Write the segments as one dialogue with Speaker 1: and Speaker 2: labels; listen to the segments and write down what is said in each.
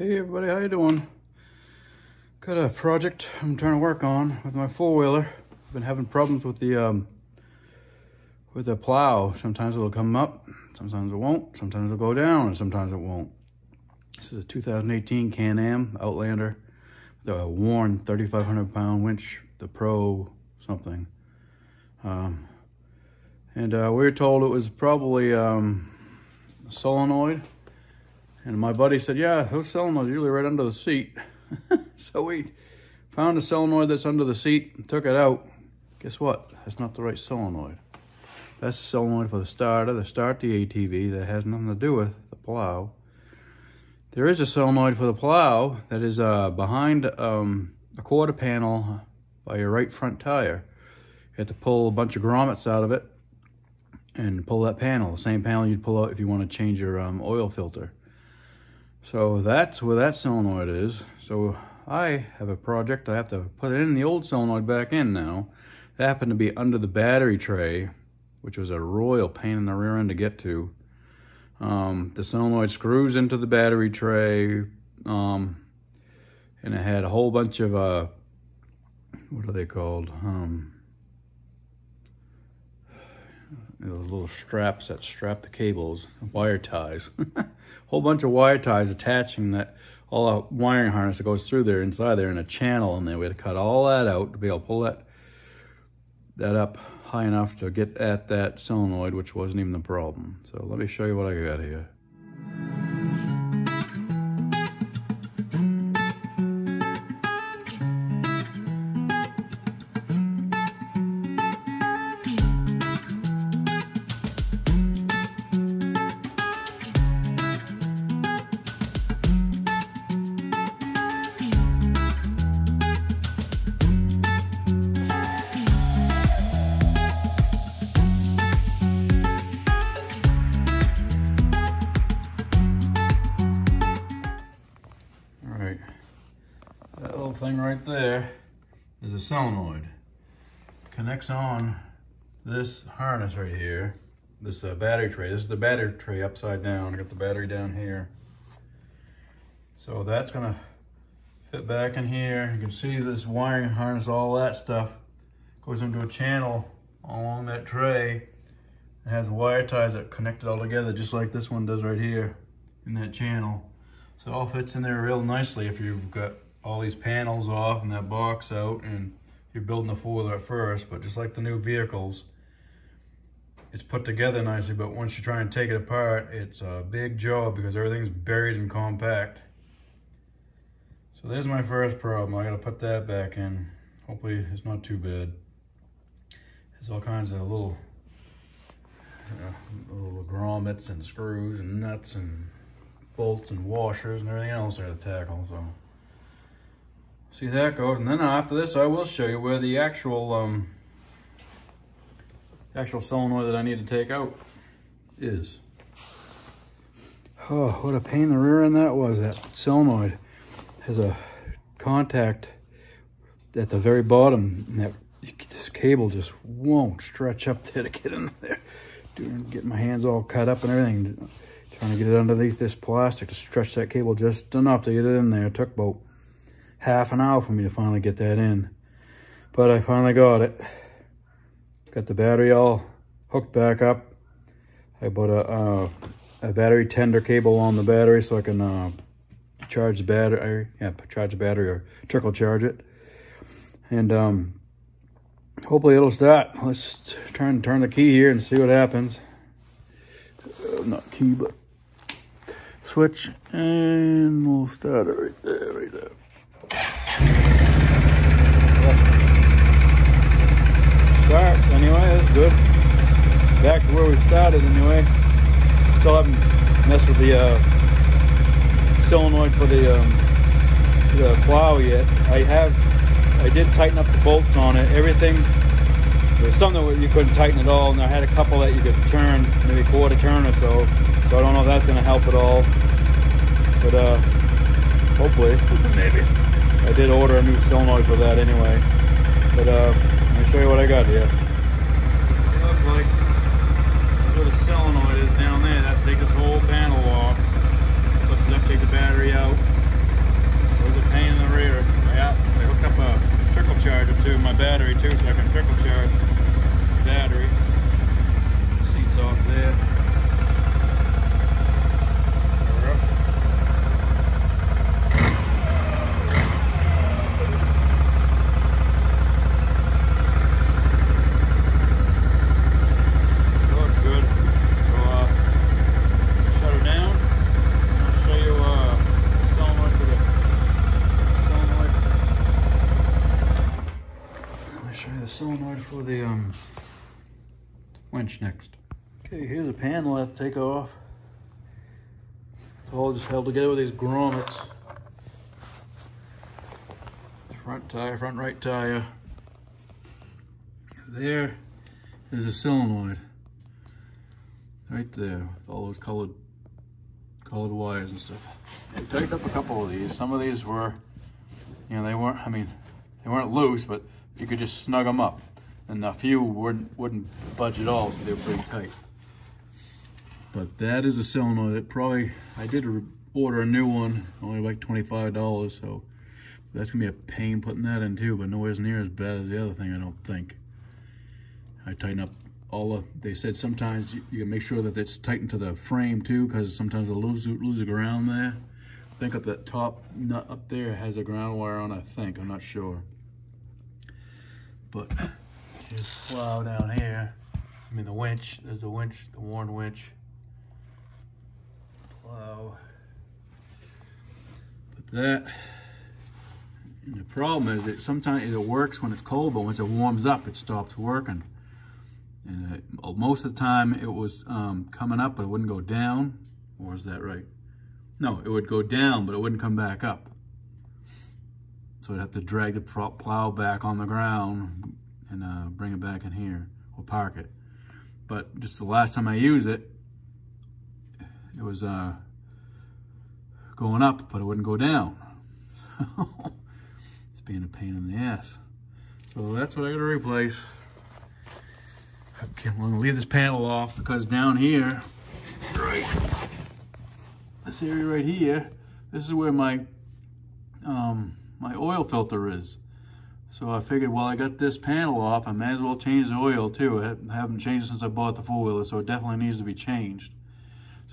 Speaker 1: Hey everybody, how you doing? Got a project I'm trying to work on with my four-wheeler. I've been having problems with the plow. Sometimes it'll come up, sometimes it won't, sometimes it'll go down, and sometimes it won't. This is a 2018 Can-Am Outlander, the worn 3,500 pound winch, the Pro something. We were told it was probably a solenoid. And my buddy said, yeah, those solenoids are usually right under the seat. So we found a solenoid that's under the seat and took it out. Guess what? That's not the right solenoid. That's the solenoid for the starter, to start the ATV. That has nothing to do with the plow. There is a solenoid for the plow that is behind a quarter panel by your right front tire. You have to pull a bunch of grommets out of it and pull that panel, the same panel you'd pull out if you want to change your oil filter. So that's where that solenoid is. So I have a project. I have to put it in the old solenoid back in now. That happened to be under the battery tray, which was a royal pain in the rear end to get to. The solenoid screws into the battery tray, and it had a whole bunch of, what are they called? Those little straps that strap the cables, wire ties. Whole bunch of wire ties attaching that, all the wiring harness that goes through there, inside there in a channel, and then we had to cut all that out to be able to pull that up high enough to get at that solenoid, which wasn't even the problem. So let me show you what I got here. That little thing right there is a solenoid. Connects on this harness right here, this battery tray. This is the battery tray upside down. I got the battery down here. So that's gonna fit back in here. You can see this wiring harness, all that stuff goes into a channel along that tray. It has wire ties that connect it all together, just like this one does right here in that channel. So it all fits in there real nicely if you've got all these panels off and that box out and you're building the four-wheeler at first. But just like the new vehicles, it's put together nicely, but once you try and take it apart, it's a big job because everything's buried and compact. So there's my first problem. I gotta put that back in. Hopefully it's not too bad. There's all kinds of little grommets and screws and nuts and bolts and washers and everything else I gotta tackle. So see how that goes, and then after this I will show you where the actual solenoid that I need to take out is. Oh, what a pain in the rear end that was. That solenoid has a contact at the very bottom, and this cable just won't stretch up there to get in there. Getting my hands all cut up and everything, trying to get it underneath this plastic to stretch that cable just enough to get it in there. It took about half an hour for me to finally get that in, but I finally got it. Got the battery all hooked back up. I put a battery tender cable on the battery so I can charge the battery. Yeah, charge the battery or trickle charge it, and hopefully it'll start. Let's try and turn the key here and see what happens. Not key, but switch, and we'll start it right there, right there. Start anyway, that's good. Back to where we started anyway. Still haven't messed with the solenoid for the plow yet. I did tighten up the bolts on it. Everything, there's some that you couldn't tighten at all, and I had a couple that you could turn, maybe quarter turn or so. So I don't know if that's gonna help at all, but hopefully, maybe. I did order a new solenoid for that anyway, but let me show you what I got here. It looks like where the solenoid is down there. That take this whole panel off. Lift it up, take the battery out. battery too, so I can trickle charge the battery. The seat's off there. We're up. Looks good. So shut her down. I'll show you the solenoid for the solenoid. Let me show you the solenoid for the winch next. Okay, here's a panel I have to take off. It's all just held together with these grommets. Front tire, front right tire. There is a solenoid. Right there, with all those colored wires and stuff. I tightened up a couple of these. Some of these were, you know, they weren't loose, but you could just snug them up. And a few wouldn't budge at all, so they were pretty tight. But that is a solenoid. I did order a new one, only like $25, so that's gonna be a pain putting that in too, but nowhere near as bad as the other thing, I don't think. I tighten up they said sometimes you can make sure that it's tightened to the frame too, because sometimes they'll lose a ground there. I think at that top nut up there has a ground wire on, I'm not sure. But here's the plow down here. I mean the winch, there's the winch, the worn winch. Plow. But that, and the problem is sometimes it works when it's cold, but once it warms up, it stops working. And most of the time it was coming up, but it wouldn't go down. Or is that right? No, it would go down, but it wouldn't come back up. So I'd have to drag the plow back on the ground and bring it back in here or park it. But just the last time I used it, it was going up, but it wouldn't go down. So it's being a pain in the ass. So that's what I gotta replace. Okay, I'm gonna leave this panel off because down here, right, this area right here, this is where my my oil filter is. So I figured, well, I got this panel off, I may as well change the oil too. I haven't changed it since I bought the four-wheeler, so it definitely needs to be changed.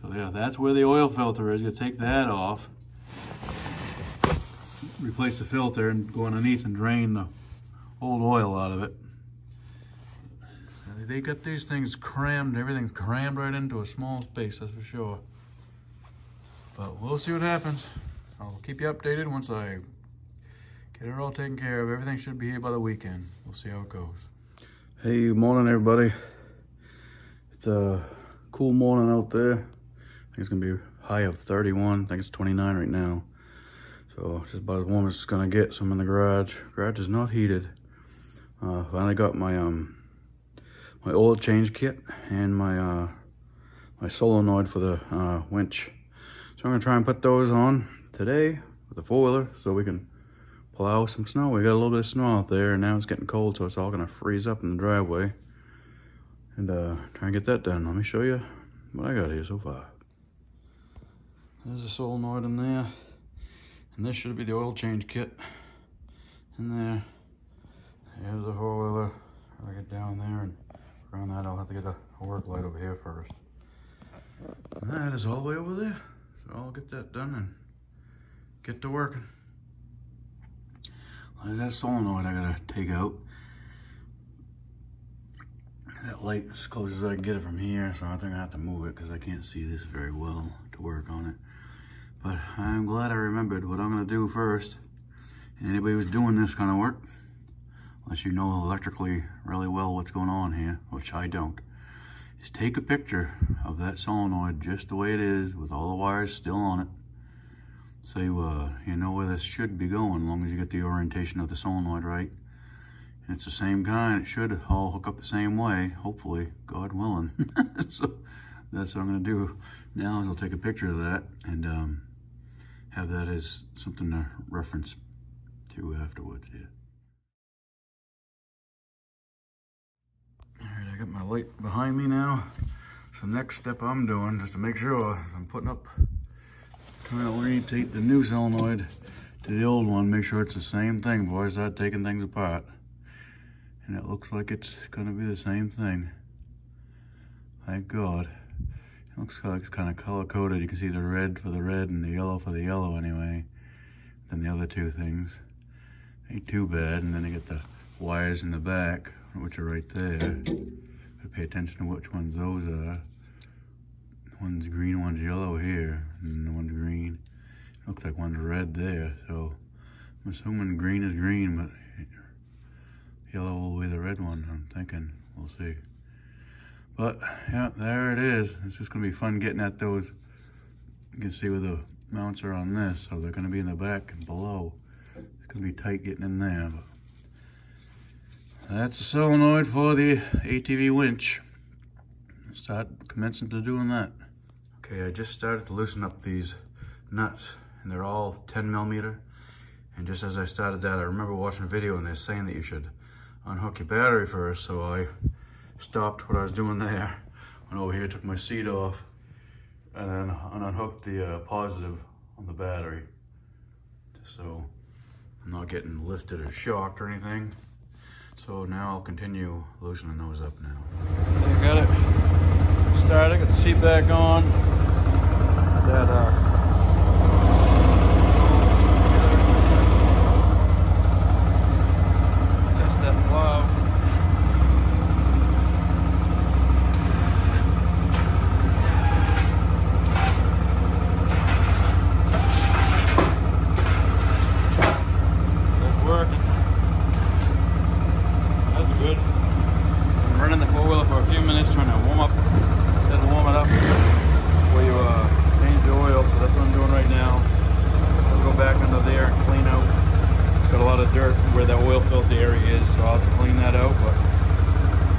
Speaker 1: So yeah, that's where the oil filter is. You'll take that off, replace the filter, and go underneath and drain the old oil out of it. They got these things crammed, everything's crammed right into a small space, that's for sure. But we'll see what happens. I'll keep you updated once I get it all taken care of. Everything should be here by the weekend. We'll see how it goes. Hey, good morning everybody. It's a cool morning out there. I think it's gonna be a high of 31. I think it's 29 right now. So just about as warm as it's gonna get. So I'm in the garage. Garage is not heated. Finally got my my oil change kit and my my solenoid for the winch. So I'm gonna try and put those on today with the four-wheeler so we can plow some snow. We got a little bit of snow out there and now it's getting cold, so it's all gonna freeze up in the driveway. And try and get that done. Let me show you what I got here so far. There's a solenoid in there. And this should be the oil change kit in there. Here's the four-wheeler. I'll get down there, and around that I'll have to get a work light over here first. And that is all the way over there. So I'll get that done and get to working. There's that solenoid I gotta take out. That light as close as I can get it from here, so I think I have to move it because I can't see this very well to work on it. But I'm glad I remembered what I'm gonna do first. Anybody who's doing this kind of work, unless you know electrically really well what's going on here, which I don't, is take a picture of that solenoid just the way it is with all the wires still on it. So you know where this should be going, as long as you get the orientation of the solenoid right. And it's the same kind, it should all hook up the same way, hopefully, God willing. So that's what I'm gonna do now, is I'll take a picture of that and have that as something to reference to afterwards, yeah. All right, I got my light behind me now. So next step I'm doing, just to make sure, is I'm trying to orientate the new solenoid to the old one, make sure it's the same thing before I start taking things apart. And it looks like it's gonna be the same thing. Thank God. It looks like it's kind of color-coded. You can see the red for the red and the yellow for the yellow anyway. Then the other two things ain't too bad. And then you get the wires in the back, which are right there. But pay attention to which ones those are. One's green, one's yellow here, and one's green. Looks like one's red there, so I'm assuming green is green, but yellow will be the red one, I'm thinking. We'll see. But, yeah, there it is. It's just going to be fun getting at those. You can see where the mounts are on this, so they're going to be in the back and below. It's going to be tight getting in there. But that's the solenoid for the ATV winch. Start commencing to doing that. Okay, I just started to loosen up these nuts, and they're all 10 millimeter. And just as I started that, I remember watching a video and they're saying that you should unhook your battery first, so I stopped what I was doing there, went over here, took my seat off, and then unhooked the positive on the battery. So I'm not getting lifted or shocked or anything. So now I'll continue loosening those up now. I got it started, got the seat back on. Test that plow. That's working. That's good. I'm running the four-wheeler for a few minutes, trying to warm up. Instead of warm it up, where you change the oil, so that's what I'm doing right now. I'll go back under there and clean out. It's got a lot of dirt where that oil filter area is, so I'll have to clean that out, but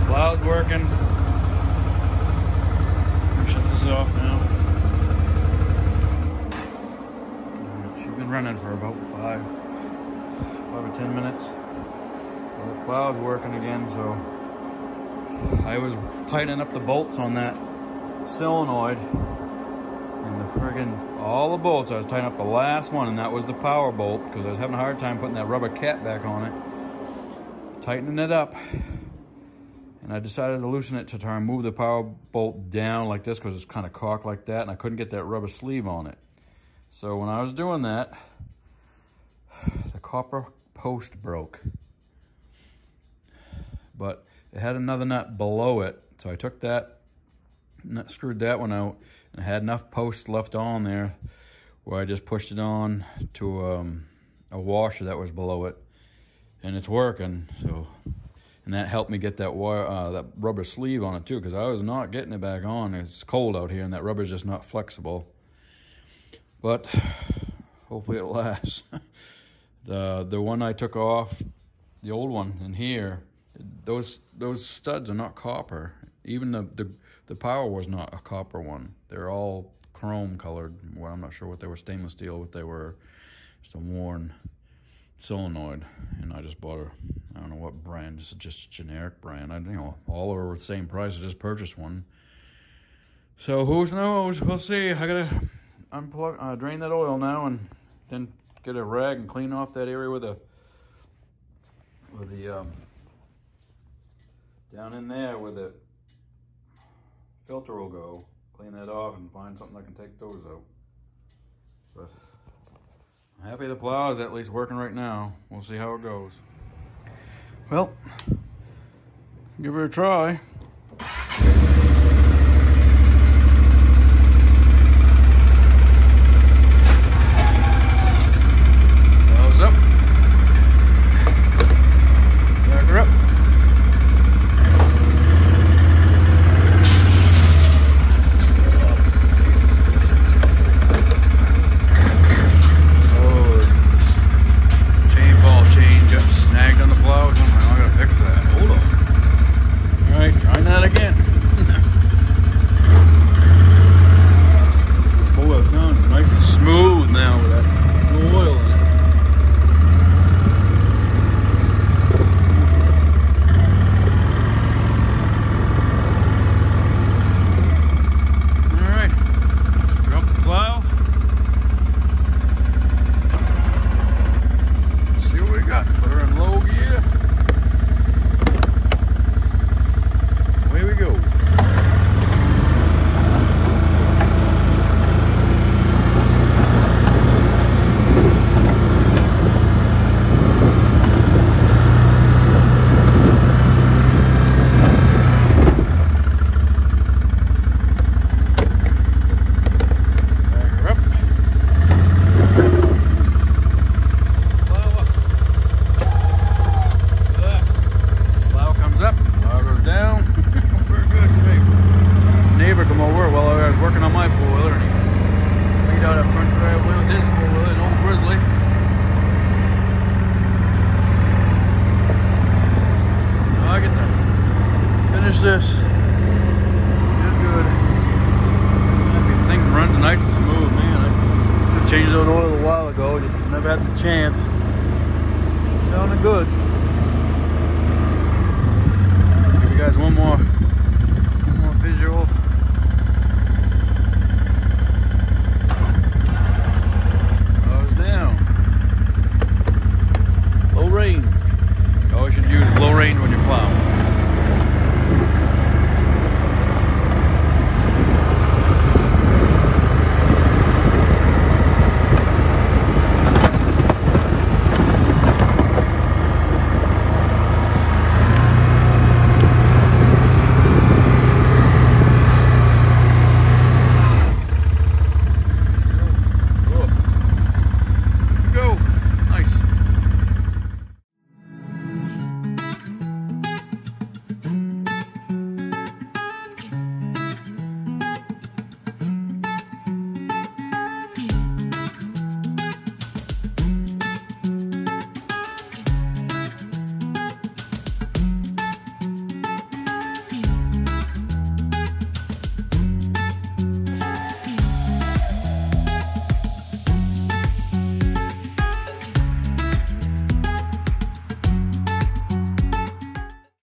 Speaker 1: plow's working. I'll shut this off now. She's been running for about 5 or 10 minutes. So the plow's working again, so I was tightening up the bolts on that solenoid, and the friggin' all the bolts, I was tightening up the last one, and that was the power bolt, because I was having a hard time putting that rubber cap back on it, tightening it up, and I decided to loosen it to try and move the power bolt down like this, because it's kind of cocked like that, and I couldn't get that rubber sleeve on it. So when I was doing that, the copper post broke, but it had another nut below it, so I took that, screwed that one out, and I had enough posts left on there where I just pushed it on to a washer that was below it, and it's working. So, and that helped me get that wire, that rubber sleeve on it too, because I was not getting it back on. It's cold out here, and that rubber's just not flexible. But hopefully it lasts. The one I took off, the old one in here, those studs are not copper. Even the power was not a copper one. They're all chrome colored. Well, I'm not sure what they were, stainless steel, what they were. Just a worn solenoid. And I just bought I don't know what brand, just a generic brand. All are the same price. I just purchased one. So who knows? We'll see. I gotta unplug, drain that oil now, and then get a rag and clean off that area with the down in there where the filter will go. Clean that off and find something that can take those out. But I'm happy the plow is at least working right now. We'll see how it goes. Well, give her a try. Nose up. Back her up. Snagged on the plow or something. I gotta fix that. Hold on. All right, little while ago, just never had the chance. Sounded good. Give you guys one more